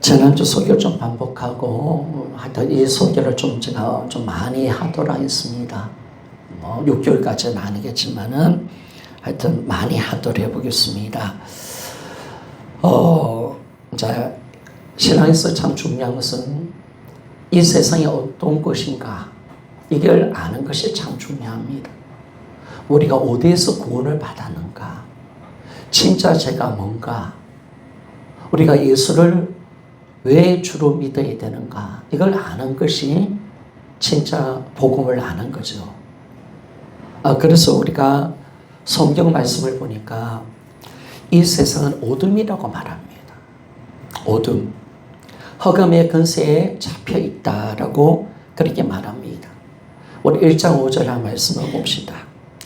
지난주 설교를 좀 반복하고 하여튼 이 설교를 제가 좀 많이 하도록 하겠습니다. 6개월까지는 아니겠지만은 하여튼 많이 하도록 해보겠습니다. 이제 신앙에서 참 중요한 것은 이 세상이 어떤 것인가 이걸 아는 것이 참 중요합니다. 우리가 어디에서 구원을 받았는가, 진짜 죄가 뭔가, 우리가 예수를 왜 주로 믿어야 되는가, 이걸 아는 것이 진짜 복음을 아는 거죠. 그래서 우리가 성경 말씀을 보니까 이 세상은 어둠이라고 말합니다. 어둠, 흑암의 근세에 잡혀 있다라고 그렇게 말합니다. 우리 1장 5절 한 말씀을 봅시다.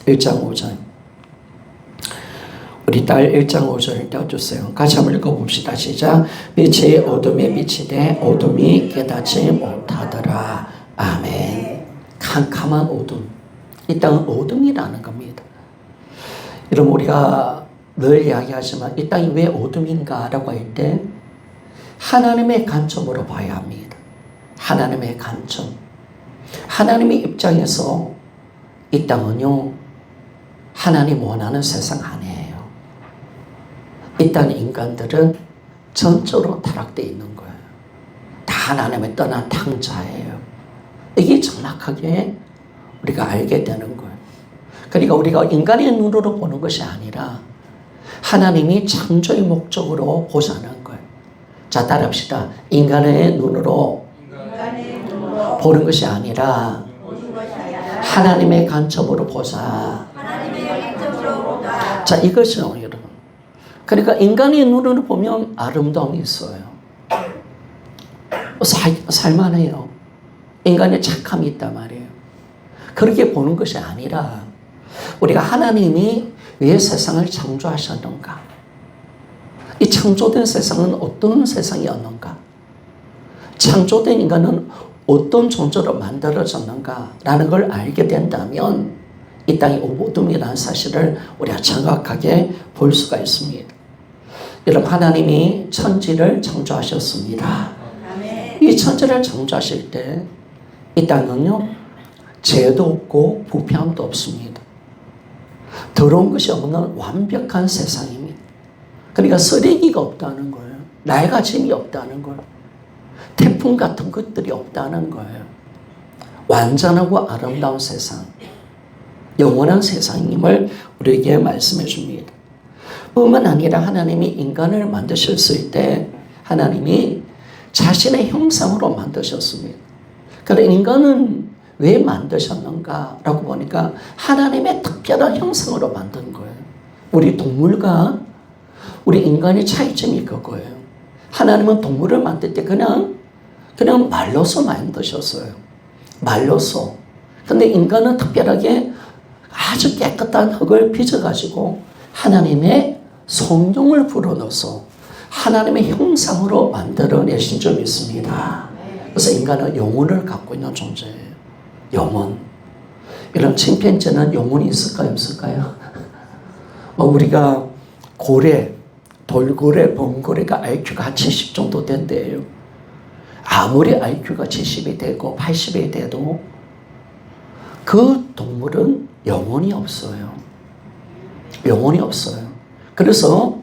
1장 5절. 우리 딸 1장 5절 떼어주세요. 같이 한번 읽어봅시다. 시작. 빛이 어둠에 비치되 어둠이 깨닫지 못하더라. 아멘. 캄캄한 어둠. 이 땅은 어둠이라는 겁니다. 여러분, 우리가 늘 이야기하지만 이 땅이 왜 어둠인가 라고 할 때 하나님의 관점으로 봐야 합니다. 하나님의 관점. 하나님의 입장에서 이 땅은요, 하나님 원하는 세상 아니에요. 이 땅 인간들은 전적으로 타락되어 있는 거예요. 다 하나님을 떠난 탕자예요. 이게 정확하게 우리가 알게 되는 거예요. 그러니까 우리가 인간의 눈으로 보는 것이 아니라 하나님이 창조의 목적으로 보자는 거예요. 자, 따라합시다. 인간의 눈으로 보는 것이 아니라 하나님의 관점으로 보자. 자, 이것이요, 여러분. 그러니까 인간의 눈으로 보면 아름다움이 있어요. 살만해요. 인간의 착함이 있단 말이에요. 그렇게 보는 것이 아니라 우리가 하나님이 왜 세상을 창조하셨는가? 이 창조된 세상은 어떤 세상이었는가? 창조된 인간은 어떤 존재로 만들어졌는가? 라는 걸 알게 된다면 이 땅이 어둠이라는 사실을 우리가 정확하게 볼 수가 있습니다. 여러분, 하나님이 천지를 창조하셨습니다. 이 천지를 창조하실 때 이 땅은요, 죄도 없고 부패함도 없습니다. 더러운 것이 없는 완벽한 세상입니다. 그러니까 쓰레기가 없다는 거예요. 낡아짐이 없다는 거예요. 태풍 같은 것들이 없다는 거예요. 완전하고 아름다운 세상, 영원한 세상임을 우리에게 말씀해 줍니다. 뿐만 아니라 하나님이 인간을 만드셨을 때 하나님이 자신의 형상으로 만드셨습니다. 그런데 인간은 왜 만드셨는가 라고 보니까 하나님의 특별한 형상으로 만든 거예요. 우리 동물과 우리 인간의 차이점이 그거예요. 하나님은 동물을 만들 때 그냥 말로서 만드셨어요. 말로서. 근데 인간은 특별하게 아주 깨끗한 흙을 빚어가지고 하나님의 성령을 불어넣어서 하나님의 형상으로 만들어내신 점이 있습니다. 그래서 인간은 영혼을 갖고 있는 존재예요. 영혼. 이런 침팬지는 영혼이 있을까요? 없을까요? 우리가 고래, 돌고래, 범고래가 IQ가 70 정도 된대요. 아무리 IQ가 70이 되고 80이 돼도 그 동물은 영혼이 없어요. 영혼이 없어요. 그래서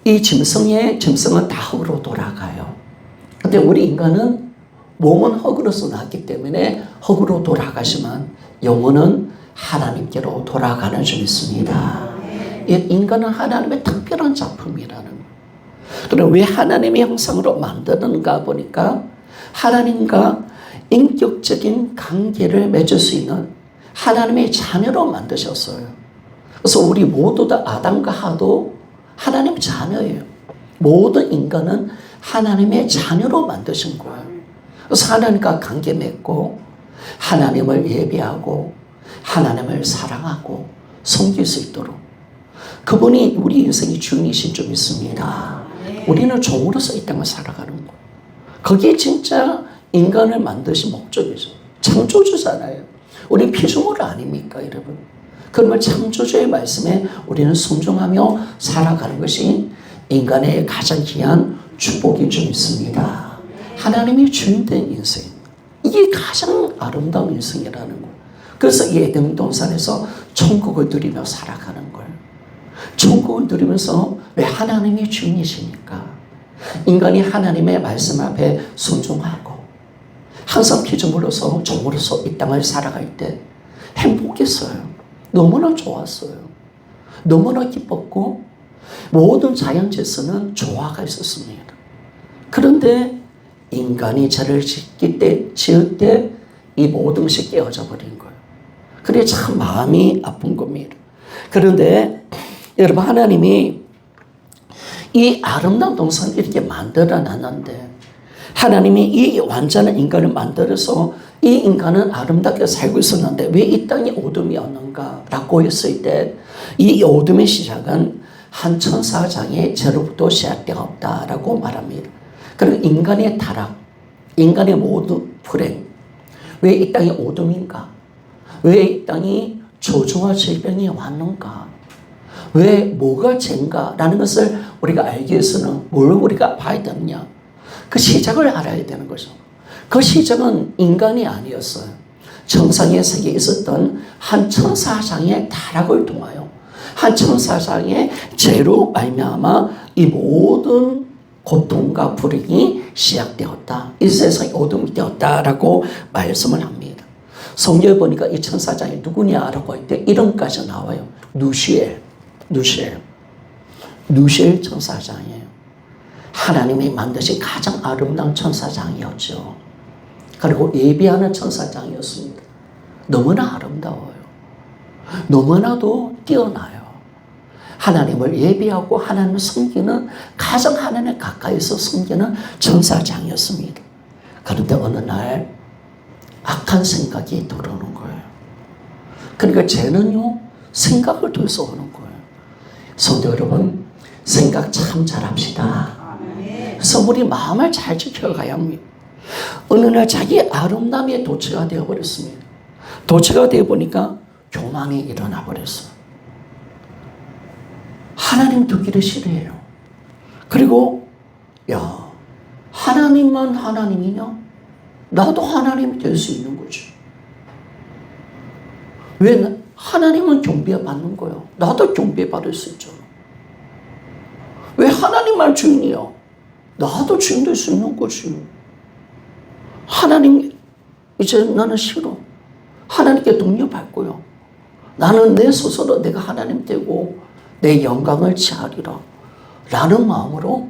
이 짐승은 다 흙으로 돌아가요. 근데 우리 인간은 몸은 흙으로서 나왔기 때문에 흙으로 돌아가지만 영혼은 하나님께로 돌아가는 점이 있습니다. 인간은 하나님의 특별한 작품이라는 거예요. 그럼 왜 하나님의 형상으로 만드는가 보니까 하나님과 인격적인 관계를 맺을 수 있는 하나님의 자녀로 만드셨어요. 그래서 우리 모두 다 아담과 하도 하나님 자녀예요. 모든 인간은 하나님의 자녀로 만드신 거예요. 그래서 하나님과 관계 맺고 하나님을 예배하고 하나님을 사랑하고 섬길 수 있도록 그분이 우리 인생의 주인이신 점 있습니다. 우리는 종으로서 이 땅을 살아가는 거예요. 그게 진짜 인간을 만드신 목적이죠. 창조주잖아요. 우리 피조물 아닙니까, 여러분? 그러면 창조주의 말씀에 우리는 순종하며 살아가는 것이 인간의 가장 귀한 축복이 좀 있습니다. 하나님이 주인된 인생, 이게 가장 아름다운 인생이라는 거예요. 그래서 이 에덴 동산에서 천국을 누리며 살아가는 거예요. 천국을 누리면서 왜 하나님이 주인이시니까 인간이 하나님의 말씀 앞에 순종하고 항상 피조물로서 종으로서 이 땅을 살아갈 때 행복했어요. 너무나 좋았어요. 너무나 기뻤고 모든 자연재서는 조화가 있었습니다. 그런데 인간이 죄를 지을 때 이 모든 것이 깨어져 버린 거예요. 그래 참 마음이 아픈 겁니다. 그런데 여러분, 하나님이 이 아름다운 동산을 이렇게 만들어 놨는데 하나님이 이 완전한 인간을 만들어서 이 인간은 아름답게 살고 있었는데 왜 이 땅이 어둠이었는가 라고 했을 때 이 어둠의 시작은 한 천사장의 죄로부터 시작되었다라고 말합니다. 그리고 인간의 타락, 인간의 모든 불행, 왜 이 땅이 어둠인가? 왜 이 땅이 저주와 질병이 왔는가? 왜 뭐가 죄인가? 라는 것을 우리가 알기 위해서는 뭘 우리가 봐야 되느냐? 그 시작을 알아야 되는 거죠. 그 시작은 인간이 아니었어요. 정상의 세계에 있었던 한 천사장의 타락을 통하여 한 천사장의 죄로 말미암아 이 모든 고통과 불행이 시작되었다. 이 세상이 어둠이 되었다라고 말씀을 합니다. 성경에 보니까 이 천사장이 누구냐라고 할 때 이름까지 나와요. 누시엘 천사장이에요. 하나님이 만드신 가장 아름다운 천사장이었죠. 그리고 예비하는 천사장이었습니다. 너무나 아름다워요. 너무나도 뛰어나요. 하나님을 예비하고 하나님을 섬기는, 가장 하나님 가까이서 섬기는 천사장이었습니다. 그런데 어느 날 악한 생각이 들어오는 거예요. 그러니까 죄는요, 생각을 통해서 오는 거예요. 성도 여러분, 생각 참 잘합시다. 그래서 우리 마음을 잘 지켜가야 합니다. 어느 날 자기 아름다움에 도취가 되어버렸습니다. 도취가 되어보니까 교만이 일어나 버렸어요. 하나님 두기를 싫어해요. 그리고 야, 하나님만 하나님이냐? 나도 하나님이 될 수 있는 거지. 왜 하나님은 경배받는 거예요? 나도 경배받을 수 있잖아. 왜 하나님만 주인이야? 나도 주인 될 수 있는 거지. 하나님 이제 나는 싫어. 하나님께 독려받고요. 나는 내 스스로 내가 하나님 되고 내 영광을 취하리라 라는 마음으로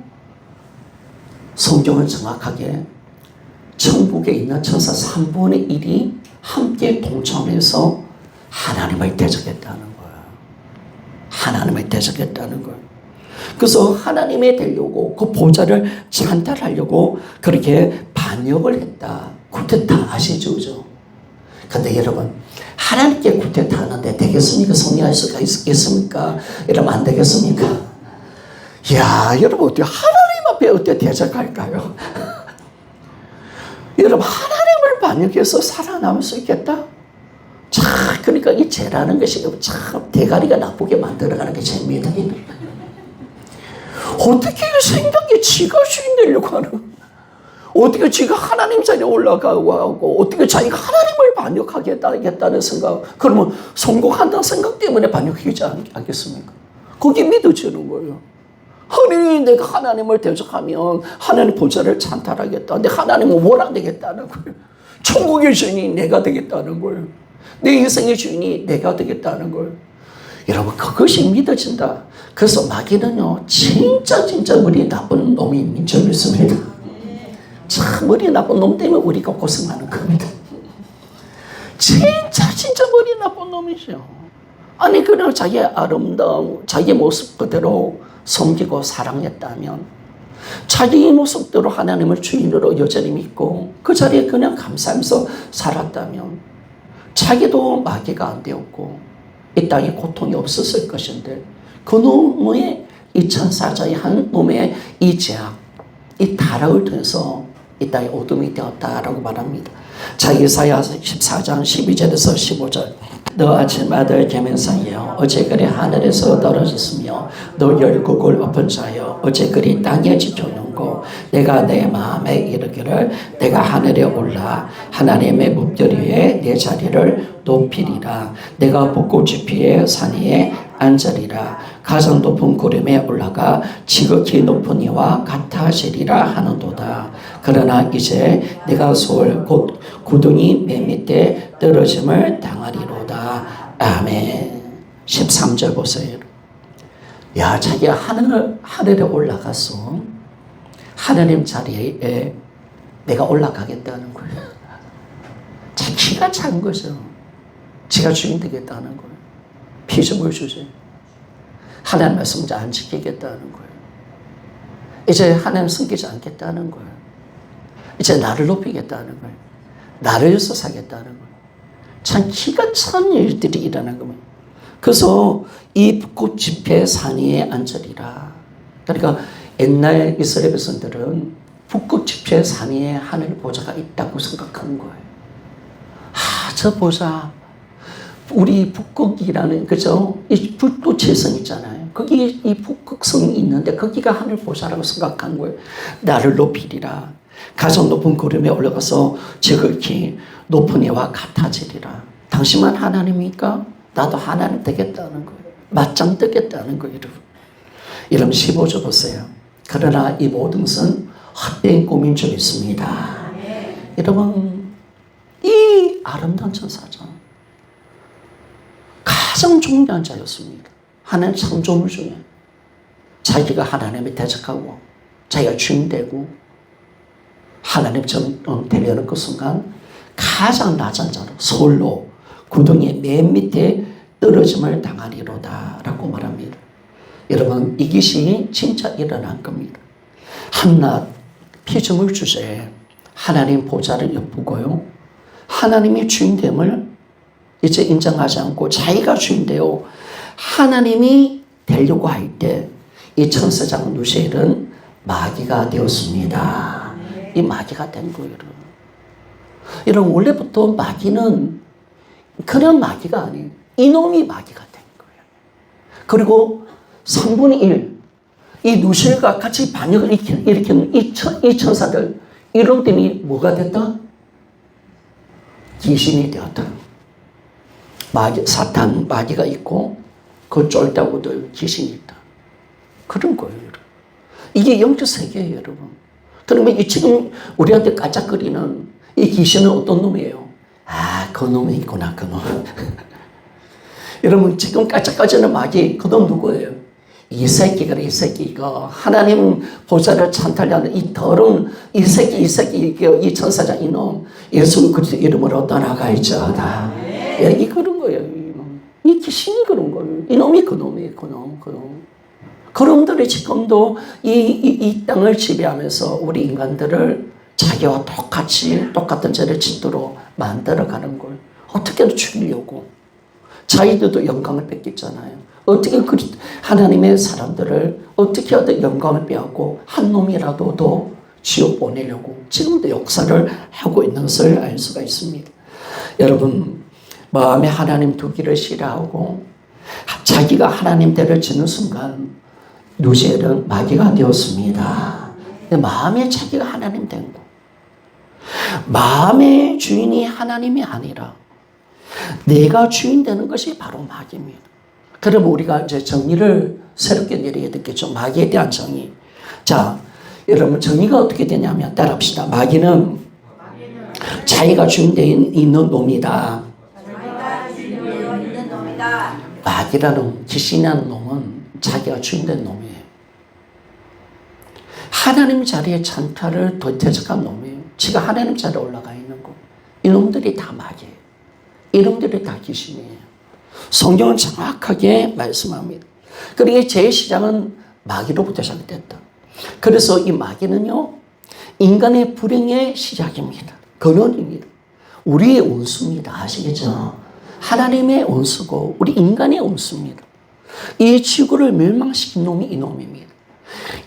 성경은 정확하게 천국에 있는 천사 3분의 1이 함께 동참해서 하나님을 대적했다는 거예요. 하나님을 대적했다는 거예요. 그래서 하나님이 되려고 그 보좌를 찬탈하려고 그렇게 반역을 했다. 쿠데타 아시죠? 그죠? 근데 여러분, 하나님께 쿠데타 하는데 되겠습니까? 성리할 수가 있습니까? 이러면 안 되겠습니까? 이야, 여러분, 어떻게 하나님 앞에 어떻게 대적할까요? 여러분, 하나님을 반역해서 살아남을 수 있겠다? 참, 그러니까 이 죄라는 것이 참 대가리가 나쁘게 만들어가는 게 죄입니다. 어떻게 생각이 지가 주인 되려고 하는, 어떻게 지가 하나님 자리에 올라가고 하고, 어떻게 자기가 하나님을 반역하겠다는 생각, 그러면 성공한다는 생각 때문에 반역하지 않겠습니까? 그게 믿어지는 거예요. 아니, 내가 하나님을 대적하면 하나님 보좌를 찬탈하겠다. 근데 하나님은 원하되겠다는 거예요. 천국의 주인이 내가 되겠다는 거예요. 내 인생의 주인이 내가 되겠다는 거예요. 여러분, 그것이 믿어진다. 그래서 마귀는요, 진짜 머리 나쁜 놈이 줄 믿습니다. 참 머리 나쁜 놈 때문에 우리가 고생하는 겁니다. 진짜 머리 나쁜 놈이죠. 아니, 그냥 자기의 아름다운 자기 모습 그대로 섬기고 사랑했다면, 자기 모습대로 하나님을 주인으로 여전히 믿고 그 자리에 그냥 감사하면서 살았다면 자기도 마귀가 안 되었고 이 땅에 고통이 없었을 것인데, 그 놈의 이 천사자의 한 놈의 이 죄악, 이 타락을 통해서 이 땅에 어둠이 되었다라고 말합니다. 자, 이사야 14장 12절에서 15절. 너 아침 아들 계면상이여, 어째 그리 하늘에서 떨어졌으며 너 열국을 엎은 자여, 어째 그리 땅에 지켜놓고 하고 내가 내 마음에 이르기를 내가 하늘에 올라 하나님의 묵들 위에 내 자리를 높이리라. 내가 벚꽃지피의 산 위에 앉으리라. 가장 높은 구름에 올라가 지극히 높은 이와 같아지리라 하는도다. 그러나 이제 내가 소홀 곧 구덩이 맨 밑에 떨어짐을 당하리로다. 아멘. 13절 보세요. 야, 자기가 하늘에 올라가서 하나님 자리에 내가 올라가겠다는 거예요. 자기가 찬 거죠. 지가 주인 되겠다는 거예요. 피조물 주제. 하나님 말씀 안 지키겠다는 거예요. 이제 하나님 섬기지 않겠다는 거예요. 이제 나를 높이겠다는 거예요. 나를 위해서 사겠다는 거예요. 참 기가 찬 일들이 일어난 겁니다. 그래서 이 벚꽃 집회 산 위에 앉으리라. 그러니까 옛날 이스라엘 백성들은 벚꽃 집회 산 위에 하늘 보좌가 있다고 생각하는 거예요. 아, 저 보좌, 우리 북극이라는, 그죠? 이 불꽃의 성 있잖아요. 거기 이 북극성이 있는데 거기가 하늘 보좌라고 생각한 거예요. 나를 높이리라. 가장 높은 구름에 올라가서 지극히 높은 이와 같아지리라. 당신만 하나님이니까 나도 하나님 되겠다는 거예요. 맞짱 뜨겠다는 거예요, 여러분. 여러분 15절 보세요. 그러나 이 모든 것은 헛된 꿈인 줄 믿습니다. 여러분, 이 아름다운 천사죠. 가장 존귀한 자였습니다. 하나님 창조물 중에 자기가 하나님이 대적하고 자기가 주인되고 하나님처럼 되려는 그 순간 가장 낮은 자로 서울로 구덩이 맨 밑에 떨어짐을 당하리로다 라고 말합니다. 여러분, 이것이 진짜 일어난 겁니다. 한낱 피조물 주제에 하나님 보좌를 엿보고요, 하나님이 주인됨을 이제 인정하지 않고 자기가 주인되어 하나님이 되려고 할 때 이 천사장 누시엘은 마귀가 되었습니다. 이 마귀가 된 거예요. 여러분, 원래부터 마귀는 그런 마귀가 아니에요. 이놈이 마귀가 된 거예요. 그리고 3분의 1, 이 누시엘과 같이 반역을 일으키는 이 천사들, 이놈들이 뭐가 됐다? 귀신이 되었다. 마귀, 사탄, 마귀가 있고 그 쫄다고도 귀신이 있다. 그런 거예요, 여러분. 이게 영적 세계예요, 여러분. 그러면 이 지금 우리한테 까짝거리는 이 귀신은 어떤 놈이에요? 아, 그 놈이 있구나, 그 놈. 여러분, 지금 까짝거리는 마귀, 그 놈 누구예요? 이 새끼가, 이 새끼가 하나님 보좌를 찬탈하는 이 더러운 이 새끼, 이 천사장 이놈, 예수 그리스도 이름으로 떠나갈지어다. 이 그런 거예요. 이 귀신이 그런 거예요. 이놈이 그놈이에요. 그놈. 그놈들이 지금도 이 땅을 지배하면서 우리 인간들을 자기와 똑같은 죄를 짓도록 만들어가는 걸 어떻게든 죽이려고. 자기들도 영광을 뺏겼잖아요. 어떻게 하나님의 사람들을 어떻게 하든 영광을 빼앗고 한 놈이라도 더 지옥 보내려고 지금도 역사를 하고 있는 것을 알 수가 있습니다. 여러분, 마음에 하나님 두기를 싫어하고 자기가 하나님 대를 지는 순간 누시엘은 마귀가 되었습니다. 마음에 자기가 하나님 된 거. 마음의 주인이 하나님이 아니라 내가 주인 되는 것이 바로 마귀입니다. 그러면 우리가 이제 정의를 새롭게 내려야 되겠죠. 마귀에 대한 정의. 자, 여러분, 정의가 어떻게 되냐면 따라합시다. 마귀는 자기가 주인 되어 있는 놈이다. 마귀라는 귀신이라는 놈은 자기가 주인된 놈이에요. 하나님 자리에 찬탈을 대적한 놈이에요. 지가 하나님 자리에 올라가 있는 거. 이놈들이 다 마귀예요. 이놈들이 다 귀신이에요. 성경은 정확하게 말씀합니다. 그리고 제 시작은 마귀로부터 시작됐다. 그래서 이 마귀는요, 인간의 불행의 시작입니다. 근원입니다. 우리의 원수입니다. 아시겠죠? 하나님의 원수고 우리 인간의 원수입니다. 이 지구를 멸망시킨 놈이 이놈입니다.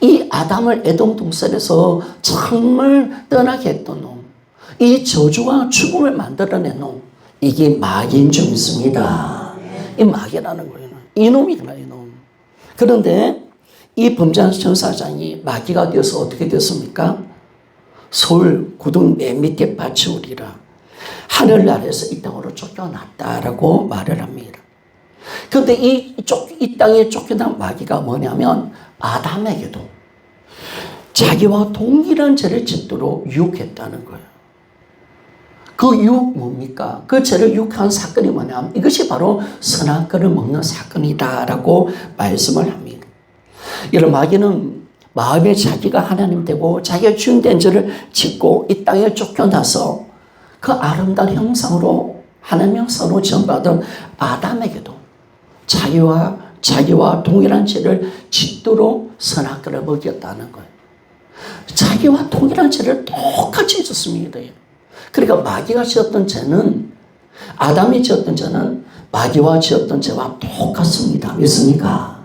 이 아담을 에돔 동산에서 정말 떠나게 했던 놈, 이 저주와 죽음을 만들어낸 놈, 이게 마귀인 줄 믿습니다. 이 마귀라는 거예요. 이놈이구나, 이놈. 그런데 이 범죄한 전사장이 마귀가 되어서 어떻게 됐습니까? 서울 구덩 맨 밑에 받치우리라. 하늘나라에서 이 땅으로 쫓겨났다라고 말을 합니다. 그런데 이 땅에 쫓겨난 마귀가 뭐냐면 아담에게도 자기와 동일한 죄를 짓도록 유혹했다는 거예요. 그 유혹 뭡니까? 그 죄를 유혹한 사건이 뭐냐면 이것이 바로 선악과를 먹는 사건이다라고 말씀을 합니다. 이런 마귀는 마음에 자기가 하나님 되고 자기가 주인된 죄를 짓고 이 땅에 쫓겨나서 그 아름다운 형상으로 하나님 형상으로 지원받은 아담에게도 자기와 동일한 죄를 짓도록 선악과를 먹였다는 거예요. 자기와 동일한 죄를 똑같이 짓습니다. 그러니까 마귀가 지었던 죄는 아담이 지었던 죄는 마귀와 지었던 죄와 똑같습니다. 믿습니까?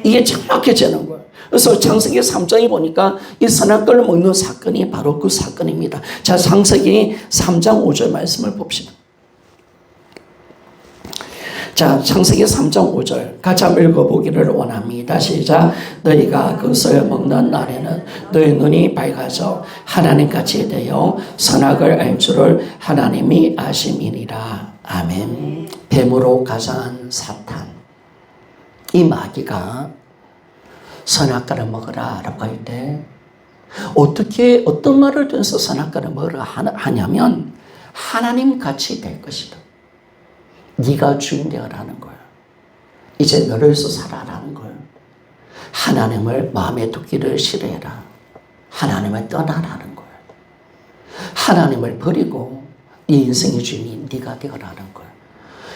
이게 정확해지는 거예요. 그래서 창세기 3장에 보니까 이 선악과를 먹는 사건이 바로 그 사건입니다. 자, 창세기 3장 5절 말씀을 봅시다. 자, 창세기 3장 5절 같이 한번 읽어보기를 원합니다. 시작. 너희가 그것을 먹는 날에는 너희 눈이 밝아져 하나님같이 되어 선악을 알 줄을 하나님이 아심이니라. 아멘. 뱀으로 가장한 사탄, 이 마귀가 선악과를 먹으라 라고 할 때 어떤 말을 통해서 선악과를 먹으라 하냐면 하나님같이 될 것이다. 네가 주인 되어라는 거예요. 이제 너를 위해서 살아라는 거예요. 하나님을 마음에 두기를 싫어해라. 하나님을 떠나라는 거예요. 하나님을 버리고 네 인생의 주인이 네가 되어라는 거예요.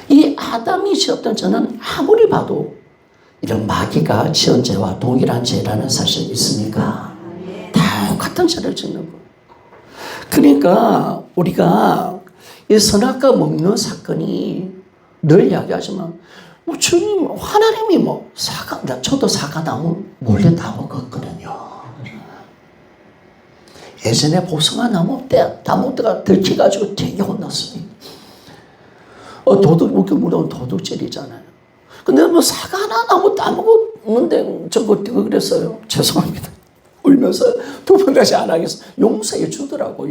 이 아담이 지었던 죄는 아무리 봐도 이런 마귀가 지은 죄와 동일한 죄라는 사실이 있습니까? 똑같은 죄를 짓는 거예요. 그러니까 우리가 이 선악과 먹는 사건이 늘 이야기하지만 주님 하나님이 저도 사과나무 몰래 다 먹었거든요. 예전에 복숭아 나무 때 다 먹다가 들켜가지고 되게 혼났습니다. 물론 도둑질이잖아요. 근데 사과나무 따먹었는데 저거 그랬어요. 죄송합니다. 울면서 두 번 다시 안 하겠어. 용서해 주더라고.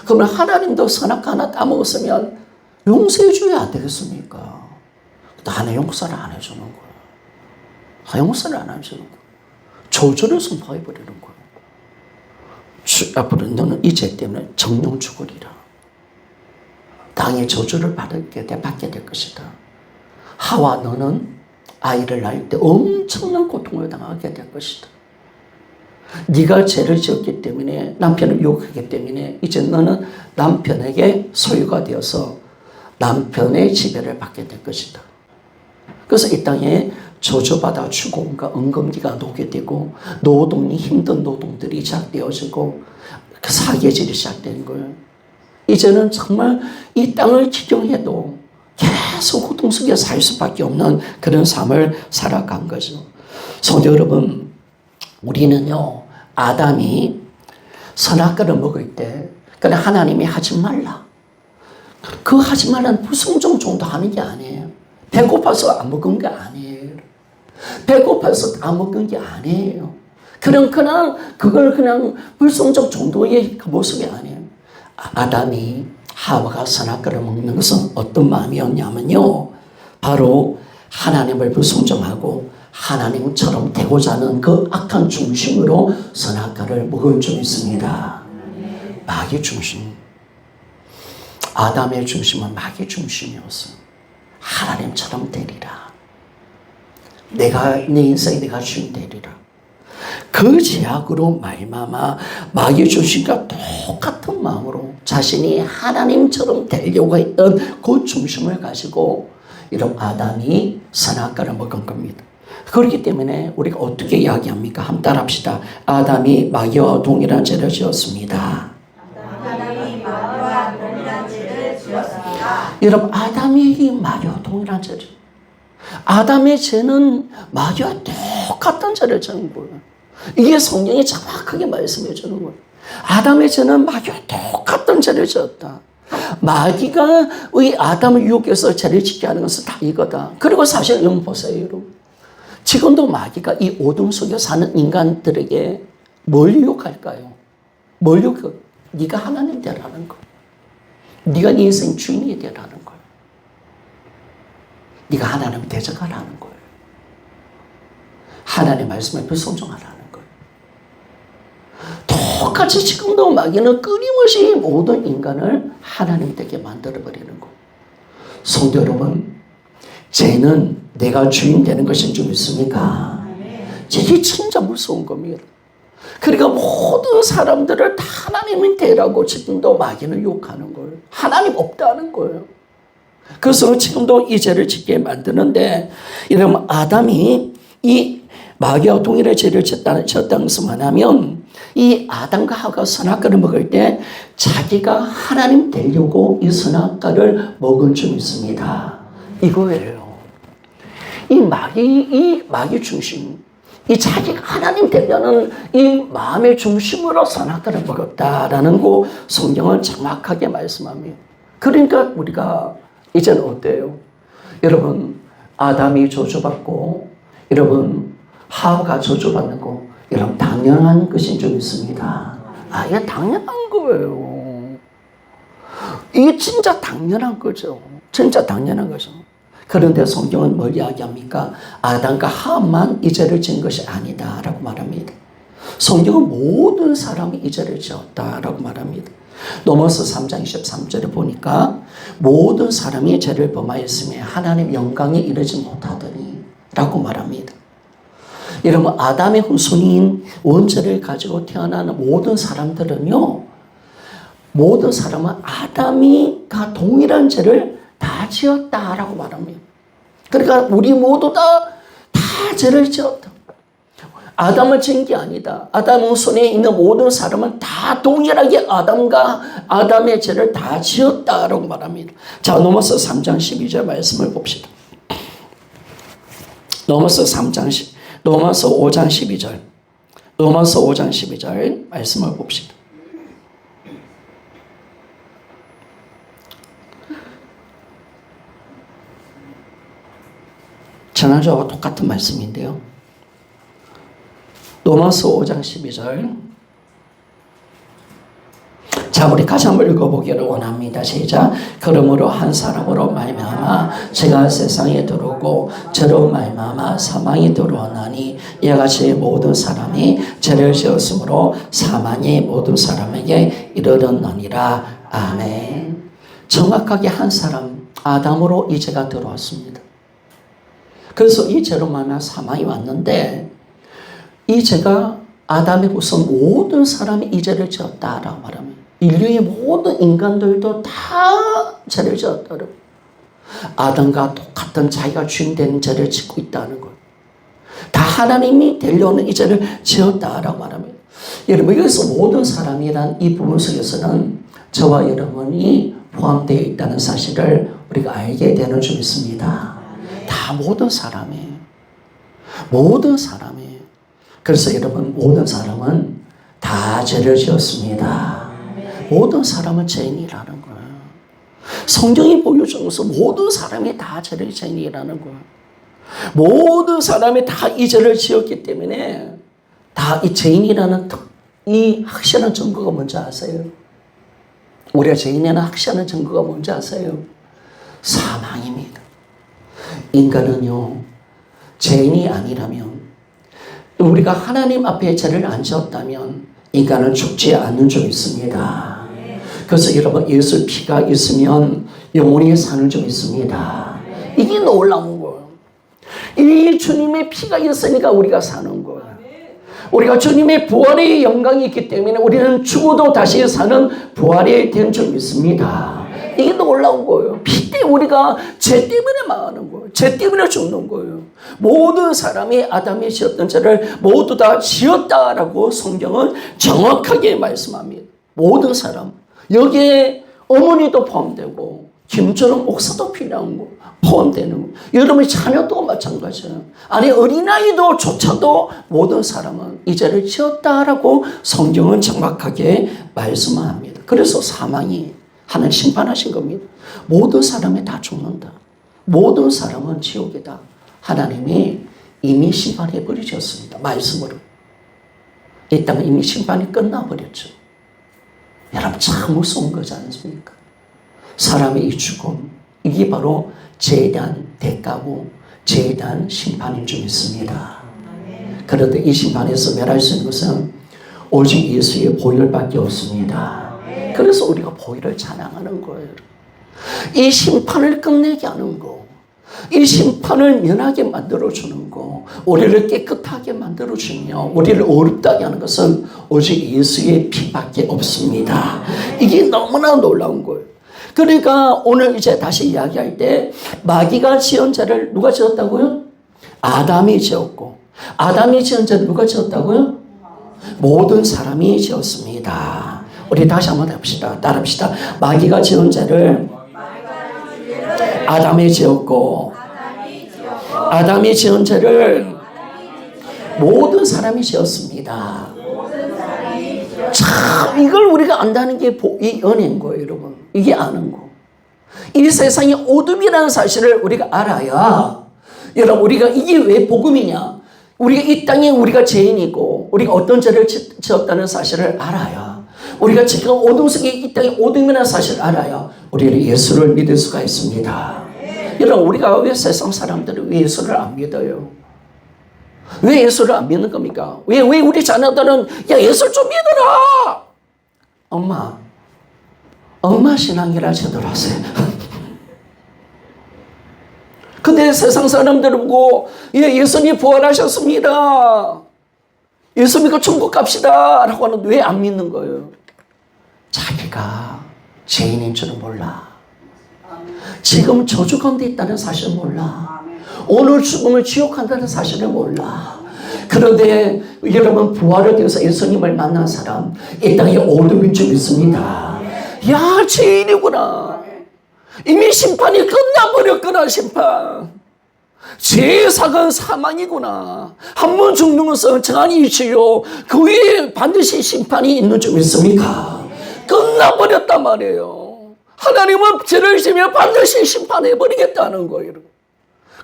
그러면 하나님도 선악과 하나 따먹었으면 용서해 줘야 되겠습니까? 하나님 용서를 안 해주는 거예요. 용서를 안 해주는 거예요. 저주를 선포해버리는 거예요. 앞으로 너는 이 죄 때문에 정령 죽으리라. 땅의 저주를 받게 될 것이다. 하와 너는 아이를 낳을 때 엄청난 고통을 당하게 될 것이다. 네가 죄를 지었기 때문에 남편을 유혹하기 때문에 이제 너는 남편에게 소유가 되어서 남편의 지배를 받게 될 것이다. 그래서 이 땅에 저주받아 죽음과 은금기가 녹게 되고 힘든 노동들이 시작되어지고 그 사계질이 시작되는 거예요. 이제는 정말 이 땅을 지경해도 계속 고통 속에 살 수밖에 없는 그런 삶을 살아간 거죠. 성도 여러분, 우리는요, 아담이 선악과를 먹을 때, 그래 하나님이 하지 말라. 그 하지 말라는 불성종 정도 하는 게 아니에요. 배고파서 안 먹은 게 아니에요. 배고파서 안 먹은 게 아니에요. 그걸 그냥 불성적 정도의 그 모습이 아니에요. 아담이 하와가 선악과를 먹는 것은 어떤 마음이었냐면요. 바로 하나님을 불순종하고 하나님처럼 되고자 하는 그 악한 중심으로 선악과를 먹을 줄 있습니다. 마귀 중심. 아담의 중심은 마귀 중심이었어. 하나님처럼 되리라. 내 인생에 내가 주인 되리라. 그 제약으로 말미암아 마귀 중심과 똑같은 마음으로 자신이 하나님처럼 되려고 했던 그 중심을 가지고 이런 아담이 선악과를 먹은 겁니다. 그렇기 때문에 우리가 어떻게 이야기합니까? 한번 따라합시다. 아담이 마귀와 동일한 죄를 지었습니다. 여러분, 아담이 마귀와 동일한 죄를, 아담의 죄는 마귀와 똑같은 죄를 지은 거예요. 이게 성경이 정확하게 말씀해 주는 거예요. 아담의 죄는 마귀와 똑같은 죄를 지었다. 마귀가 우리 아담을 유혹해서 죄를 짓게 하는 것은 다 이거다. 그리고 사실 여러분 보세요, 여러분. 지금도 마귀가 이 어둠 속에 사는 인간들에게 뭘 유혹할까요? 뭘 유혹? 네가 하나님 되라는 거. 네가 네 인생 주인이 되라는 거예요. 네가 하나님 대적하라는 거예요. 하나님의 말씀에 불순종하라는 거예요. 똑같이 지금도 마귀는 끊임없이 모든 인간을 하나님 되게 만들어버리는 거예요. 성도 여러분, 죄는 내가 주인 되는 것인 줄 믿습니까? 이게 진짜 무서운 겁니다. 그러니까 모든 사람들을 다 하나님이 되라고 지금도 마귀는 욕하는 거예요. 하나님 없다는 거예요. 그래서 지금도 이 죄를 짓게 만드는데, 이러면 아담이 이 마귀와 동일한 죄를 지었다는 것을 말하면, 이 아담과 하와가 선악과를 먹을 때 자기가 하나님 되려고 이 선악과를 먹은 줄 믿습니다. 이거예요. 이 마귀 중심, 이 자기가 하나님 되려는 이 마음의 중심으로 선악과를 먹었다라는 거 성경은 정확하게 말씀합니다. 그러니까 우리가 이제는 어때요? 여러분, 아담이 저주받고 여러분 하와가 저주받는 거 여러분 당연한 것인 줄 믿습니다. 이게 당연한 거예요. 이게 진짜 당연한 거죠. 진짜 당연한 거죠. 그런데 성경은 뭘 이야기합니까? 아담과 하와만 이 죄를 지은 것이 아니다라고 말합니다. 성경은 모든 사람이 이 죄를 지었다라고 말합니다. 로마서 3장 23절에 보니까 모든 사람이 죄를 범하였으며 하나님 영광에 이르지 못하더니 라고 말합니다. 여러분, 아담의 후손인 원죄를 가지고 태어나는 모든 사람들은요, 모든 사람은 아담이가 동일한 죄를 다 지었다라고 말합니다. 그러니까 우리 모두 다 죄를 지었다. 아담을 지은 게 아니다. 아담 후손에 있는 모든 사람은 다 동일하게 아담의 죄를 다 지었다라고 말합니다. 자, 로마서 3장 12절 말씀을 봅시다. 로마서 5장 12절. 로마서 5장 12절 말씀을 봅시다. 지난주와 똑같은 말씀인데요. 로마서 5장 12절. 자, 우리 같이 한번 읽어보기를 원합니다. 시작. 그러므로 한 사람으로 말미암아 죄가 세상에 들어오고 죄로 말미암아 사망이 들어오나니 이와 같이 모든 사람이 죄를 지었으므로 사망이 모든 사람에게 이르렀느니라. 아멘. 정확하게 한 사람 아담으로 이 죄가 들어왔습니다. 그래서 이 죄로 말미암아 사망이 왔는데, 이 죄가 아담의 후손 모든 사람이 이 죄를 지었다라고 말합니다. 인류의 모든 인간들도 다 죄를 지었다고. 아담과 똑같은 자기가 주인 되는 죄를 짓고 있다는 것. 다 하나님이 되려는 이 죄를 지었다라고 말합니다. 여러분, 여기서 모든 사람이란 이 부분 속에서는 저와 여러분이 포함되어 있다는 사실을 우리가 알게 되는 줄 믿습니다. 다 모든 사람이에요. 모든 사람이에요. 그래서 여러분, 모든 사람은 다 죄를 지었습니다. 모든 사람은 죄인이라는 거예요. 성경이 보여주면서 모든 사람이 다 죄를 죄인이라는 거예요. 모든 사람이 다 이 죄를 지었기 때문에 다 이 죄인이라는 이 확실한 증거가 뭔지 아세요? 우리가 죄인이라는 확실한 증거가 뭔지 아세요? 사망입니다. 인간은요, 죄인이 아니라면, 우리가 하나님 앞에 죄를 안 지었다면 인간은 죽지 않는 줄 믿습니다. 그래서 여러분, 예수 피가 있으면 영원히 사는 줄 믿습니다. 이게 놀라운 거예요. 이 주님의 피가 있으니까 우리가 사는 거예요. 우리가 주님의 부활의 영광이 있기 때문에 우리는 죽어도 다시 사는 부활이 된 줄 믿습니다. 이게 놀라운 거예요. 피 때문에 우리가 죄 때문에 망하는 거예요. 죄 때문에 죽는 거예요. 모든 사람이 아담이 지었던 죄를 모두 다 지었다라고 성경은 정확하게 말씀합니다. 모든 사람. 여기에 어머니도 포함되고 김철원 목사도 필요한 거 포함되는 거. 여러분의 자녀도 마찬가지예요. 아니, 어린아이도 조차도 모든 사람은 이 죄를 지었다라고 성경은 정확하게 말씀합니다. 그래서 사망이 하나님 심판하신 겁니다. 모든 사람이 다 죽는다. 모든 사람은 지옥이다. 하나님이 이미 심판해 버리셨습니다. 말씀으로. 이 땅은 이미 심판이 끝나버렸죠. 여러분 참 무서운 거지 않습니까? 사람의 이 죽음, 이게 바로 죄에 대한 대가고 죄에 대한 심판인 줄 믿습니다. 그런데 이 심판에서 멸할 수 있는 것은 오직 예수의 보혈밖에 없습니다. 그래서 우리가 보혈을 찬양하는 거예요. 이 심판을 끝내게 하는 거, 이 심판을 면하게 만들어주는 거, 우리를 깨끗하게 만들어주며 우리를 어렵다게 하는 것은 오직 예수의 피밖에 없습니다. 이게 너무나 놀라운 거예요. 그러니까 오늘 이제 다시 이야기할 때 마귀가 지은 죄를 누가 지었다고요? 아담이 지었고, 아담이 지은 죄를 누가 지었다고요? 모든 사람이 지었습니다. 우리 다시 한번 해봅시다. 따라합시다. 마귀가 지은 죄를 아담이 지었고, 아담이 지은 죄를 모든 사람이 지었습니다. 참 이걸 우리가 안다는 게 이 은혜인 거예요, 여러분. 이게 아는 거. 이 세상이 어둠이라는 사실을 우리가 알아야, 여러분 우리가 이게 왜 복음이냐? 우리가 이 땅에 우리가 죄인이고 우리가 어떤 죄를 지었다는 사실을 알아야, 우리가 지금 어둠 속에 이 땅에 어둠이라는 사실을 알아야 우리는 예수를 믿을 수가 있습니다. 여러분 우리가 왜 세상 사람들은 왜 예수를 안 믿어요? 왜 예수를 안 믿는 겁니까? 왜 우리 자녀들은 야 예수 좀 믿어라. 엄마 신앙이라 제대로 하세요. 근데 세상 사람들 보고 예수님 부활하셨습니다. 예수 믿고 천국 갑시다 라고 하는데 왜 안 믿는 거예요? 자기가 죄인인 줄은 몰라. 지금 저주 가운데 있다는 사실을 몰라. 오늘 죽음을 지옥 간다는 사실을 몰라. 그런데 여러분 부활을 통해서 예수님을 만난 사람, 이 땅에 어둠인 줄 믿습니다. 야 죄인이구나. 이미 심판이 끝나버렸구나. 심판. 죄의 사건 사망이구나. 한 번 죽는 것은 정한이 있지요. 그 위에 반드시 심판이 있는 줄 믿습니까? 끝나버렸단 말이에요. 하나님은 죄를 지면 반드시 심판해버리겠다는 거예요.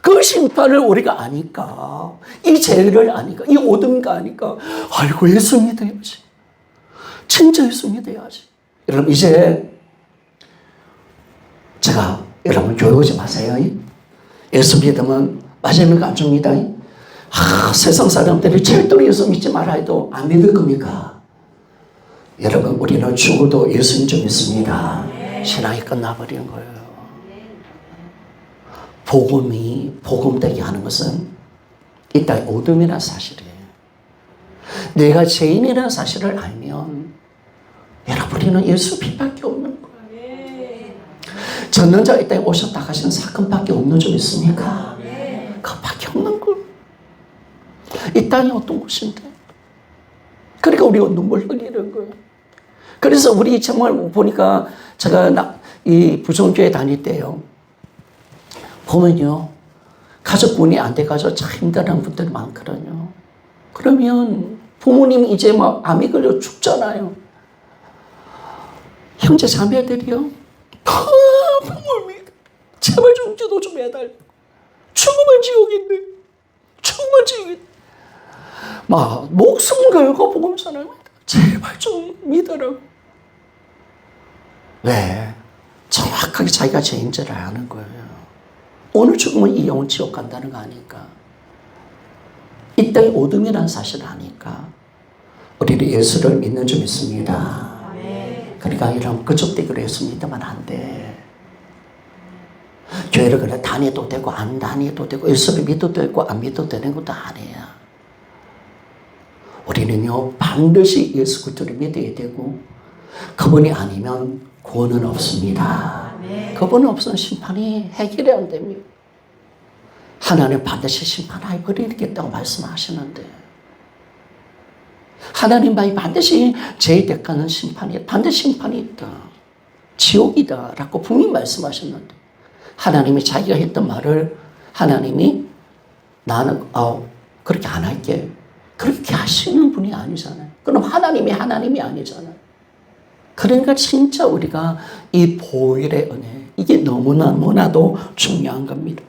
그 심판을 우리가 아니까, 이 죄를 아니까, 이 어둠가 아니까, 아이고 예수 믿어야지. 진짜 예수 믿어야지. 여러분 이제 제가 여러분 교회 오지 마세요. 예수 믿으면 맞으면 안 줍니다. 세상 사람들이 절대로 예수 믿지 말아 해도 안 믿을 겁니까? 여러분 우리는 죽어도 예수인 줄 믿습니다. 신앙이 끝나버리는 거예요. 복음들이 하는 것은 이 땅의 어둠이라는 사실이에요. 내가 죄인이라는 사실을 알면 여러분 우리는 예수 빛밖에 없는 거예요. 전능자 이 땅에 오셨다 가시는 사건밖에 없는 줄 믿습니까? 그밖에 없는 거예요. 이 땅이 어떤 곳인데? 그러니까 우리가 눈물 흘리는 거예요. 그래서 우리 정말 보니까 제가 이 부정교회 다닐 때요. 보면요. 가족분이 안 돼가지고 참 힘들어하는 분들이 많거든요. 그러면 부모님이 이제 막 암이 걸려 죽잖아요. 형제 자매들이요. 부모님이 제발 좀 기도 좀 해달라고. 죽으면 지옥인데. 죽으면 지옥인데. 막 목숨 걸고 복음 전합니다. 제발 좀 믿으라고. 왜? 정확하게 자기가 죄인지를 아는 거예요. 오늘 죽으면 이 영혼 지옥 간다는 거 아니까. 이 땅이 어둠이라는 사실을 아니까. 우리는 예수를 믿는 줄 믿습니다. 그러니까 이런 그쪽대기로 예수 믿으면 안 돼. 교회를 그래 다녀도 되고 안 다녀도 되고 예수를 믿어도 되고 안 믿어도 되는 것도 아니에요. 우리는요 반드시 예수 그리스도를 믿어야 되고 그분이 아니면 구원은 없습니다. 그분 없으면 심판이 해결이 안 됩니다. 하나님 반드시 심판하여 버리겠다고 말씀하시는데 하나님 반드시 죄의 대가는 심판이 반드시 심판이 있다. 지옥이다 라고 분명히 말씀하셨는데 하나님이 자기가 했던 말을 하나님이 나는 그렇게 안 할게. 그렇게 하시는 분이 아니잖아요. 그럼 하나님이 아니잖아요. 그러니까 진짜 우리가 이 보혈의 은혜 이게 너무나도 중요한 겁니다.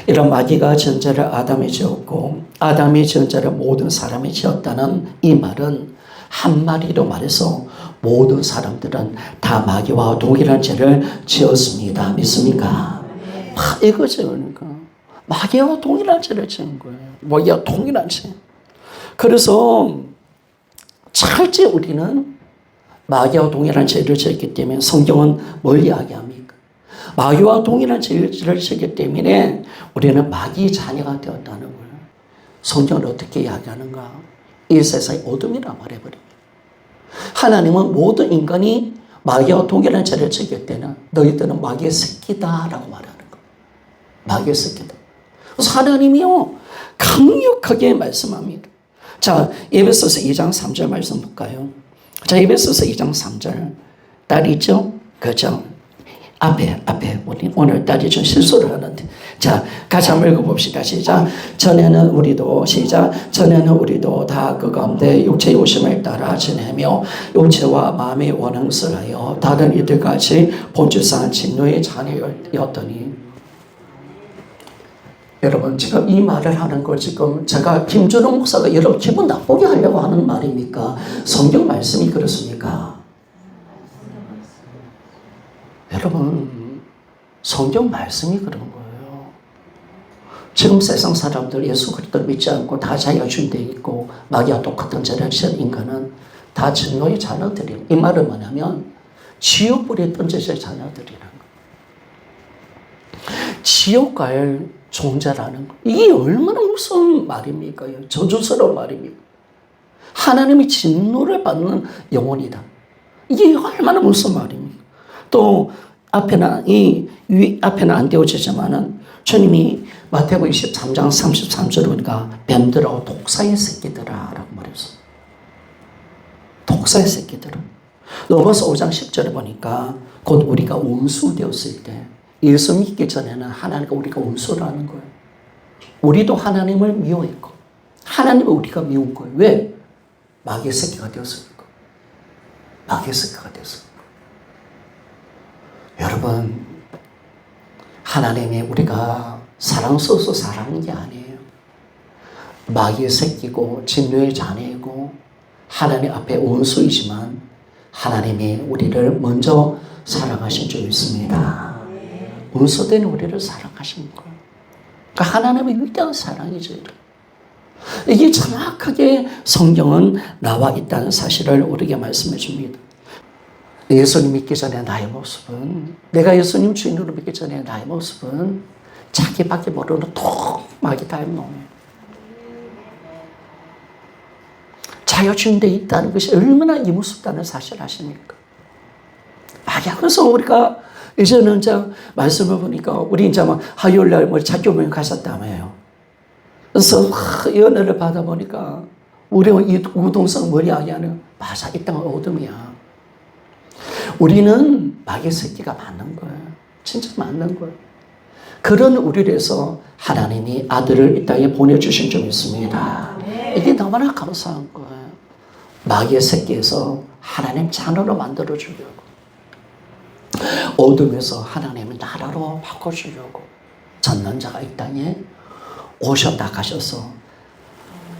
이런 마귀가 전제를 아담이 지었고 아담이 전제를 모든 사람이 지었다는 이 말은 한마디로 말해서 모든 사람들은 다 마귀와 동일한 죄를 지었습니다. 믿습니까? 이거죠. 그러니까 마귀와 동일한 죄를 지은 거예요. 마귀와 동일한 죄. 그래서 철저히 우리는 마귀와 동일한 죄를 지었기 때문에 성경은 뭘 이야기합니까? 마귀와 동일한 죄를 지었기 때문에 우리는 마귀의 자녀가 되었다는 거예요. 성경은 어떻게 이야기하는가? 이 세상이 어둠이라 말해버립니다. 하나님은 모든 인간이 마귀와 동일한 죄를 지을 때는 너희들은 마귀의 새끼다라고 말하는 거예요. 마귀의 새끼다. 그래서 하나님이요 강력하게 말씀합니다. 자, 에베소서 2장 3절 말씀 볼까요? 자, 에베소서 2장 3절 딸이죠? 그죠? 앞에 우리 오늘 딸이 좀 실수를 하는데 자, 같이 한번 읽어봅시다. 시작. 전에는 우리도 다 그 가운데 육체의 욕심을 따라 지내며 육체와 마음의 원앙을 하여 다른 이들같이 본질상 진노의 자녀였더니 여러분 지금 이 말을 하는 걸 지금 제가 김준호 목사가 여러분 기분 나쁘게 하려고 하는 말입니까? 성경 말씀이 그렇습니까? 여러분 성경 말씀이 그런 거예요. 지금 세상 사람들 예수 그리스도를 믿지 않고 다 자기가 주인되어 있고 마귀와 똑같은 죄를 지은 인간은 다 진노의 자녀들이에요. 이 말은 뭐냐면 지옥불에 던져질 자녀들이라는 거예요. 지옥 갈 존재라는 거. 이게 얼마나 무서운 말입니까? 저주스러운 말입니까? 하나님이 진노를 받는 영혼이다. 이게 얼마나 무서운 말입니까? 또 앞에는 안 되어지지만은 주님이 마태복음 23장 33절 보니까 뱀들하고 독사의 새끼들아라고 말했어요. 독사의 새끼들아. 로마서 5장 10절에 보니까 곧 우리가 원수 되었을 때 예수 믿기 전에는 하나님과 우리가 원수라는 거예요. 우리도 하나님을 미워했고 하나님을 우리가 미운 거예요. 왜? 마귀의 새끼가 되었으니까. 마귀의 새끼가 되었으니까. 여러분 하나님이 우리가 사랑스러워서 사랑하는 게 아니에요. 마귀의 새끼고 진노의 자녀이고 하나님 앞에 원수이지만 하나님이 우리를 먼저 사랑하신 줄 믿습니다. 원수된 우리를 사랑하신 거예요. 그러니까 하나님의 위대한 사랑이죠. 이게 정확하게 성경은 나와 있다는 사실을 우리에게 말씀해 줍니다. 예수님 믿기 전에 나의 모습은 내가 예수님 주인으로 믿기 전에 나의 모습은 자기밖에 모르는 마귀 닮은 놈이에요. 자기가 주인되어 있다는 것이 얼마나 이 무섭다는 사실 아십니까? 마귀야. 그래서 우리가 이제는 이제 말씀을 보니까 우리 이제 막 화요일날 뭐 자교모임 가셨다며요. 그래서 연애를 받아보니까 우리 이 우동성 머리 아기하는 맞아, 이 땅은 어둠이야. 우리는 마귀의 새끼가 맞는 거예요. 진짜 맞는 거예요. 그런 우리를 해서 하나님이 아들을 이 땅에 보내주신 줄 믿습니다. 이게 너무나 감사한 거예요. 마귀의 새끼에서 하나님 자녀로 만들어주려고. 어둠에서 하나님의 나라로 바꿔주려고 전능자가 이 땅에 오셨다 가셔서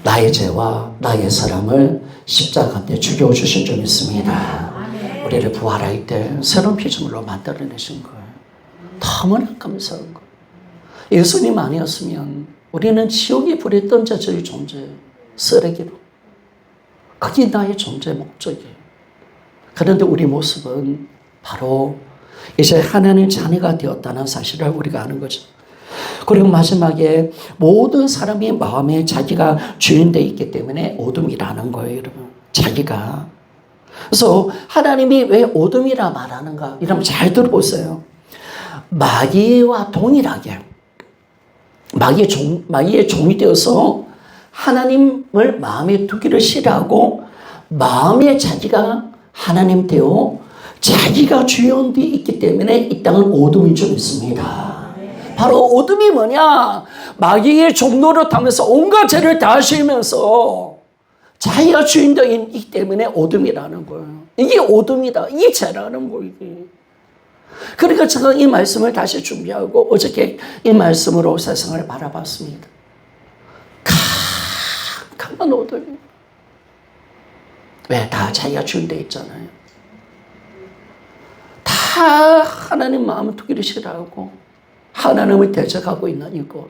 나의 죄와 나의 사람을 십자가에 죽여주신 줄 믿습니다. 우리를 부활할 때 새로운 피조물로 만들어내신 거예요. 너무나 감사한 거예요. 예수님 아니었으면 우리는 지옥의 불에 던져질 존재예요. 쓰레기로. 그게 나의 존재 목적이에요. 그런데 우리 모습은 바로 이제 하나님 자녀가 되었다는 사실을 우리가 아는 거죠. 그리고 마지막에 모든 사람이 마음에 자기가 주인되어 있기 때문에 어둠이라는 거예요, 여러분. 자기가. 그래서 하나님이 왜 어둠이라 말하는가? 이러면 잘 들어보세요. 마귀와 동일하게 마귀의 종이 되어서 하나님을 마음에 두기를 싫어하고 마음에 자기가 하나님 되어 자기가 주인이 있기 때문에 이 땅은 어둠인 줄 믿습니다. 바로 어둠이 뭐냐? 마귀의 종노릇 하면서 온갖 죄를 다 하시면서 자기가 주인이기 때문에 어둠이라는 거예요. 이게 어둠이다. 이게 죄라는 거예요. 이게. 그러니까 제가 이 말씀을 다시 준비하고 어저께 이 말씀으로 세상을 바라봤습니다. 캄캄한 어둠이. 왜? 다 자기가 주인 데 있잖아요. 다 하나님 마음을 두기를 싫어하고 하나님을 대적하고 있는 이곳.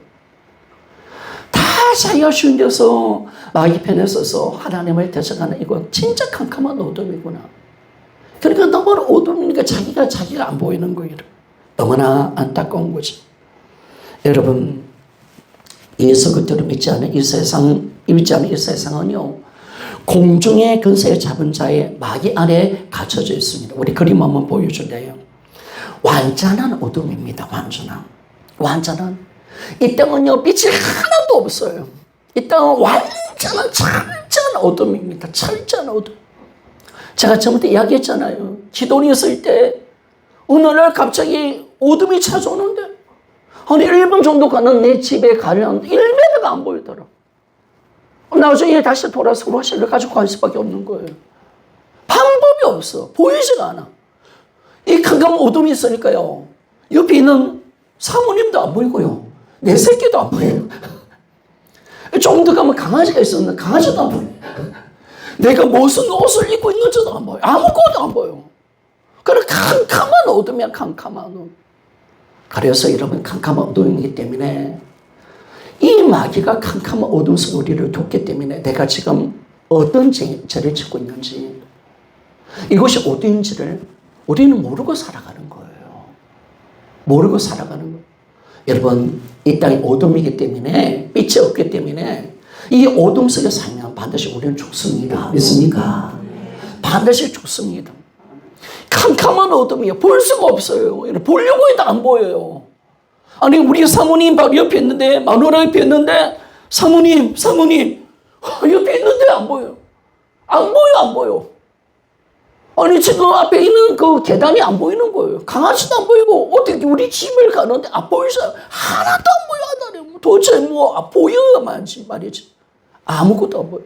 다 자기가 주인 데서 마귀 편에 서서 하나님을 대적하는 이곳. 진짜 캄캄한 어둠이구나. 그러니까 너무나 어두우니까 자기가 안 보이는 거예요. 너무나 안타까운 거지. 여러분, 예수 그리스도를 믿지 않는 이 세상은요, 공중의 근세에 잡은 자의 마귀 아래에 갇혀져 있습니다. 우리 그림 한번 보여줄래요? 완전한 어둠입니다. 완전한. 이 땅은요, 빛이 하나도 없어요. 이 땅은 완전한 철저한 어둠입니다. 철저한 어둠. 제가 전부터 이야기했잖아요. 기도원이 있을 때 어느 날 갑자기 어둠이 찾아오는데 한 1분 정도 가는 내 집에 가면 1m가 안 보이더라. 나중에 다시 돌아서 화실을 가지고 갈 수밖에 없는 거예요. 방법이 없어. 보이지가 않아. 이 캄캄한 어둠이 있으니까요. 옆에 있는 사모님도 안 보이고요. 내 새끼도 안 보여요. 조금 더 가면 강아지가 있었는데 강아지도 안 보여요. 내가 무슨 옷을 입고 있는지도 안 보여. 아무것도 안 보여. 그래 캄캄한 어둠이야. 캄캄한 어둠. 그래서 여러분 캄캄한 어둠이기 때문에 이 마귀가 캄캄한 어둠 속에 우리를 돕기 때문에 내가 지금 어떤 죄를 짓고 있는지 이것이 어디인지를 우리는 모르고 살아가는 거예요. 모르고 살아가는 거예요. 여러분 이 땅이 어둠이기 때문에 빛이 없기 때문에 이 어둠 속에 살면 반드시 우리는 죽습니다. 믿습니까? 반드시 죽습니다. 캄캄한 어둠이에요. 볼 수가 없어요. 보려고 해도 안 보여요. 아니 우리 사모님 바로 옆에 있는데 마누라 옆에 있는데 사모님 옆에 있는데 안 보여. 안 보여. 아니 지금 앞에 있는 그 계단이 안 보이는 거예요. 강아지도 안 보이고 어떻게 우리 집을 가는데 안 보이잖아요. 하나도 안 보여. 도대체 뭐 보여야만지 말이지. 아무것도 안 보여.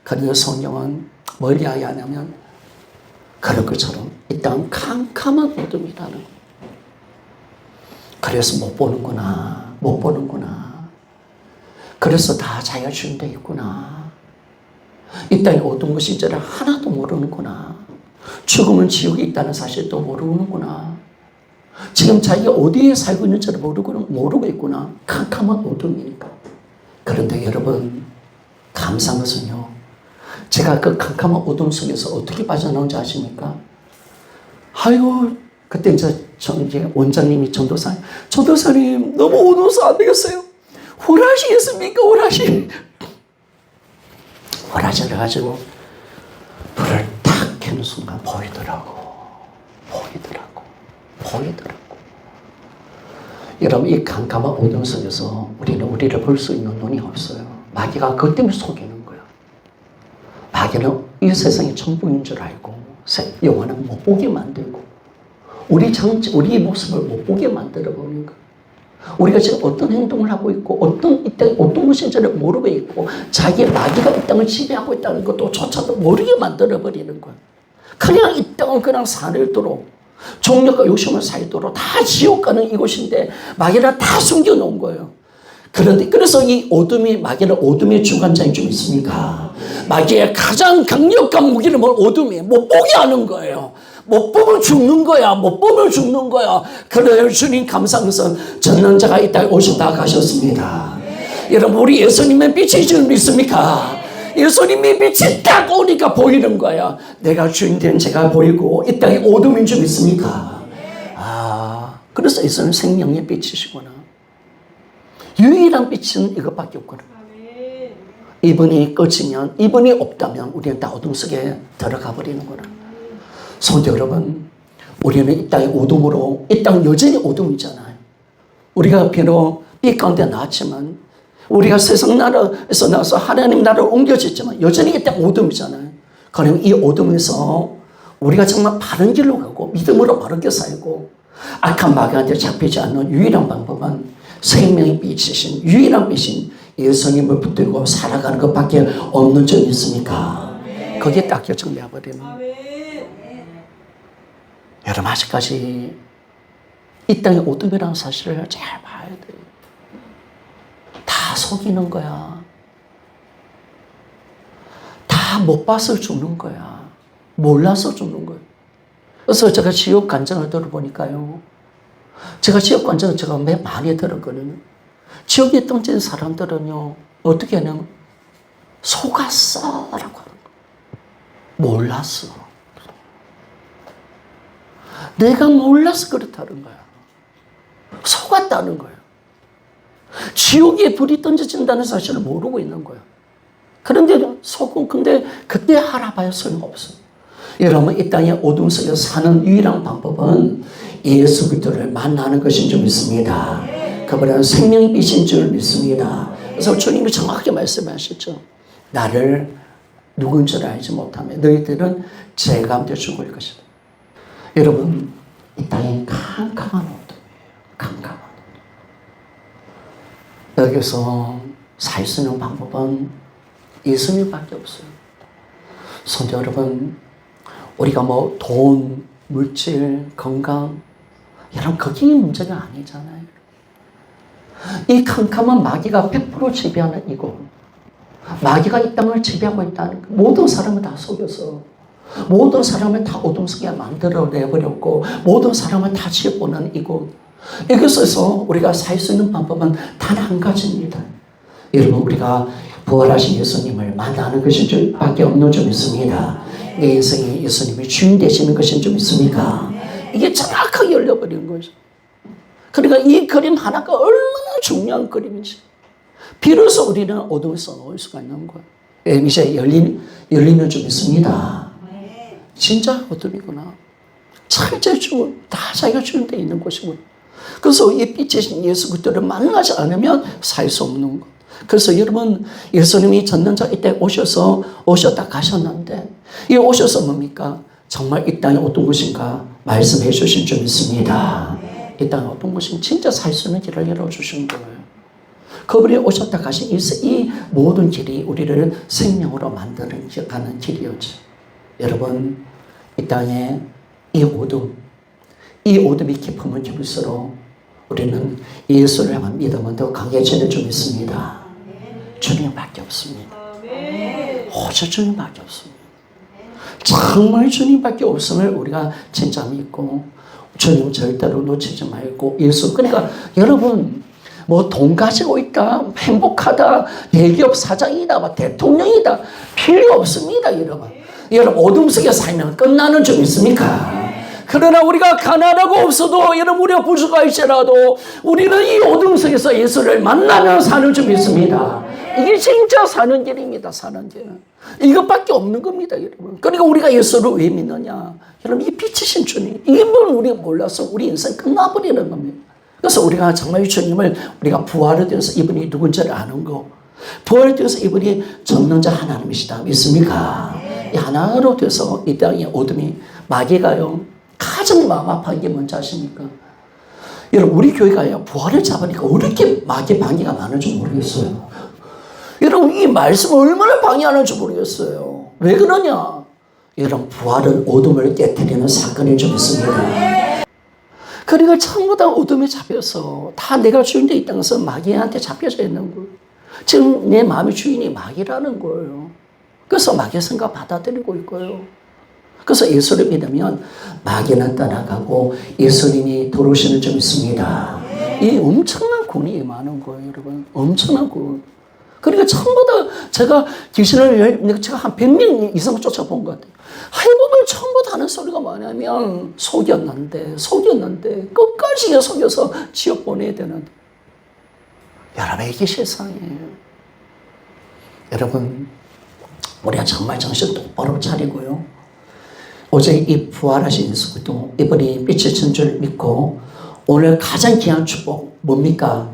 그런데 성경은 뭘 이야기하냐면 그런 것처럼 이 땅은 캄캄한 어둠이라는 거. 그래서 못 보는구나. 그래서 다 자기가 주인 데 있구나. 이 땅이 어떤 것인지를 하나도 모르는구나. 죽으면 지옥에 있다는 사실도 모르는구나. 지금 자기가 어디에 살고 있는지를 모르고 있구나. 캄캄한 어둠이니까. 그런데 여러분 감사한 것은요. 제가 그 캄캄한 어둠 속에서 어떻게 빠져나온지 아십니까? 아이고 그때 이제 원장님이 전도사님 너무 어두워서 안 되겠어요. 후라시겠습니까? 후라시를 가지고 불을 탁 켜는 순간 보이더라고. 여러분 이 캄캄한 어둠 속에서 우리를 볼 수 있는 눈이 없어요. 마귀가 그것 때문에 속이는 거야. 마귀는 이 세상의 전부인 줄 알고 영혼은 못 보게 만들고 우리 모습을 못 보게 만들어 버리는 거야. 우리가 지금 어떤 행동을 하고 있고 이 땅에 어떤 것인지를 모르고 있고 자기의 마귀가 이 땅을 지배하고 있다는 것조차도 모르게 만들어 버리는 거야. 그냥 이 땅은 그냥 사늘도록 정력과 욕심을 살도록 다 지옥 가는 이곳인데 마귀를 다 숨겨놓은 거예요. 그래서 이 마귀는 어둠의 주관자인 줄 믿습니까? 마귀의 가장 강력한 무기는 어둠이에요. 못 보게 하는 거예요. 못 보면 죽는 거야. 그래요. 주님 감사한 것은 전능자가 이 땅에 오셨다 가셨습니다. 여러분 우리 예수님의 빛이 지금 믿습니까? 예수님의 빛이 딱 오니까 보이는 거야. 내가 주인 된 제가 보이고 이 땅이 어둠인 줄 믿습니까? 그래서 예수님 생명의 빛이시구나. 유일한 빛은 이것밖에 없구나. 이분이 꺼지면 이분이 없다면 우리는 다 어둠 속에 들어가 버리는구나. 성도 여러분 우리는 이 땅의 어둠으로 이 땅은 여전히 어둠이잖아요. 우리가 비록 빛 가운데 나왔지만 우리가 세상 나라에서 나와서 하나님 나라로 옮겨졌지만 여전히 이 땅 어둠이잖아요. 그럼 이 어둠에서 우리가 정말 바른 길로 가고 믿음으로 바르게 살고 악한 마귀한테 잡히지 않는 유일한 방법은 생명의 빛이신 유일한 빛인 예수님을 붙들고 살아가는 것밖에 없는 줄 믿습니까? 거기에 딱 결정되어버리는. 여러분 아직까지 이 땅의 어둠이라는 사실을 잘 봐야 돼요. 다 속이는 거야. 다 못 봐서 주는 거야. 몰라서 주는 거야. 그래서 제가 지옥 간증을 들어보니까요. 제가 지옥 간증을 제가 매 많이 들었거든요. 지옥에 던진 사람들은요. 어떻게 하냐면 속았어 라고 하는 거야. 몰랐어. 내가 몰라서 그렇다는 거야. 속았다는 거야. 지옥에 불이 던져진다는 사실을 모르고 있는 거야. 그런데 근데 그때 알아봐야 소용없어. 여러분, 이 땅의 어둠 속에서 사는 유일한 방법은 예수 그리스도를 만나는 것인 줄 믿습니다. 그분은 생명이신 줄 믿습니다. 그래서 주님이 정확하게 말씀하셨죠. 나를 누군 줄 알지 못하면 너희들은 죄 가운데 죽을 것이다. 여러분, 이 땅에 캄캄한 어둠이에요. 캄캄한 어둠. 여기서 살 수 있는 방법은 예수님밖에 없어요. 성도 여러분, 우리가 뭐 돈, 물질, 건강, 여러분 그게 문제가 아니잖아요. 이 캄캄한 마귀가 100% 지배하는 이곳, 마귀가 이 땅을 지배하고 있다는 거. 모든 사람을 다 속여서 모든 사람을 다 어둠 속에 만들어내버렸고 모든 사람을 다 지어보는 이곳, 여기서 우리가 살 수 있는 방법은 단 한 가지입니다. 여러분, 우리가 부활하신 예수님을 만나는 것인 줄 밖에 없는 줄 믿습니다. 내 인생에 예수님이 주인 되시는 것인 줄 믿습니까? 이게 정확하게 열려버리는 거죠. 그러니까 이 그림 하나가 얼마나 중요한 그림인지. 비로소 우리는 어둠에서 나올 수가 있는 거예요. 이제 열리는 줄 믿습니다. 진짜 어둠이구나. 철저히 죽음, 다 자기가 주인 데 있는 곳이구나. 그래서 이 빛이신 예수 그리스도를 만나지 않으면 살 수 없는 것. 그래서 여러분, 예수님이 전능자 이때 오셨다 가셨는데, 이 오셔서 뭡니까? 정말 이 땅이 어떤 곳인가 말씀해 주신 줄 믿습니다. 이 땅이 어떤 곳인가 진짜 살 수 있는 길을 열어주신 거예요. 그분이 오셨다 가신 이 모든 길이 우리를 생명으로 만드는 가는 길이었죠. 여러분, 이 땅에 이 어둠이 깊으면 깊을수록 우리는 예수를 향한 믿음은 더 강해지는 줄 믿습니다. 주님밖에 없습니다. 오직 주님밖에 없습니다. 정말 주님밖에 없음을 우리가 진짜 믿고 주님 절대로 놓치지 말고 예수. 그러니까 여러분, 뭐 돈 가지고 있다, 행복하다, 대기업 사장이다, 뭐 대통령이다, 필요 없습니다. 여러분 어둠 속에 살면 끝나는 줄 믿습니까? 그러나 우리가 가난하고 없어도, 여러분 우리가 부족할지라도 우리는 이 어둠 속에서 예수를 만나며 사는 줄 믿습니다. 이게 진짜 사는 길입니다. 사는 길. 이것밖에 없는 겁니다, 여러분. 그러니까 우리가 예수를 왜 믿느냐? 여러분, 이 빛이신 주님, 이분을 우리가 몰라서 우리 인생 끝나버리는 겁니다. 그래서 우리가 정말 주님을, 우리가 부활에 대해서 이분이 누군지를 아는 거, 부활에 대해서 이분이 전능자 하나님이시다 믿습니까? 이 하나로 돼서 이 땅의 어둠이, 마귀가요 가장 마음 아파한 게 뭔지 아십니까? 여러분, 우리 교회가요 부활을 잡으니까 왜 이렇게 마귀 방해가 많은지 모르겠어요. 여러분, 이 말씀을 얼마나 방해하는지 모르겠어요. 왜 그러냐? 여러분, 부활은 어둠을 깨뜨리는 사건인 줄 믿습니다. 그러니까 전부 다 어둠에 잡혀서 다 내가 주인데 이 땅에서 마귀한테 잡혀져 있는 거예요. 지금 내 마음의 주인이 마귀라는 거예요. 그래서 마귀의 생각 받아들이고 있고요. 그래서 예수를 믿으면 마귀는 떠나가고 예수님이 들어오시는 줄 믿습니다. 이 엄청난 군이 임하는 거예요, 여러분. 엄청난 군. 그러니까 전부 다 제가 귀신을 제가 한 100명 이상 쫓아본 것 같아요. 해보면 전부 다 하는 소리가 뭐냐면 속였는데 끝까지 속여서 지옥 보내야 되는데. 여러분, 이게 세상이에요. 여러분, 우리가 정말 정신 똑바로 차리고요. 오직 이 부활하신 예수 그리스도, 이분이 빛이신 줄 믿고 오늘 가장 귀한 축복 뭡니까?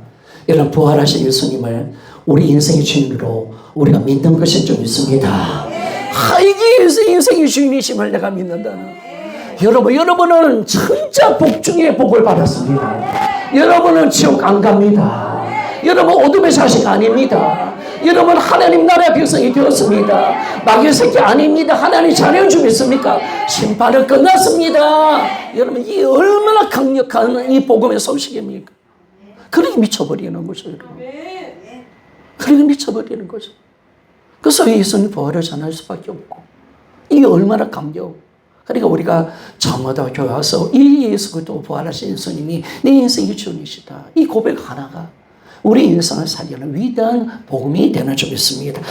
여러분, 부활하신 예수님을 우리 인생의 주인으로 우리가 믿는 것인 줄 믿습니다. 이게 인생의 주인이심을 내가 믿는다는. 여러분은 진짜 복 중에 복을 받았습니다. 여러분은 지옥 안 갑니다. 여러분 어둠의 자식 아닙니다. 여러분 하나님 나라의 백성이 되었습니다. 마귀의 새끼 아닙니다. 하나님 자녀인 줄 믿습니까? 심판은 끝났습니다. 여러분 이 얼마나 강력한 이 복음의 소식입니까? 그러게 미쳐버리는 거죠. 여러분. 그러게 미쳐버리는 거죠. 그래서 예수님 부활을 전할 수밖에 없고 이게 얼마나 감격. 그러니까 우리가 저마다 교회 와서 이 예수 그리스도 부활하신 예수님이 내 인생의 주님이시다. 이 고백 하나가 우리 인생을 살리는 위대한 복음이 되는 줄 믿습니다.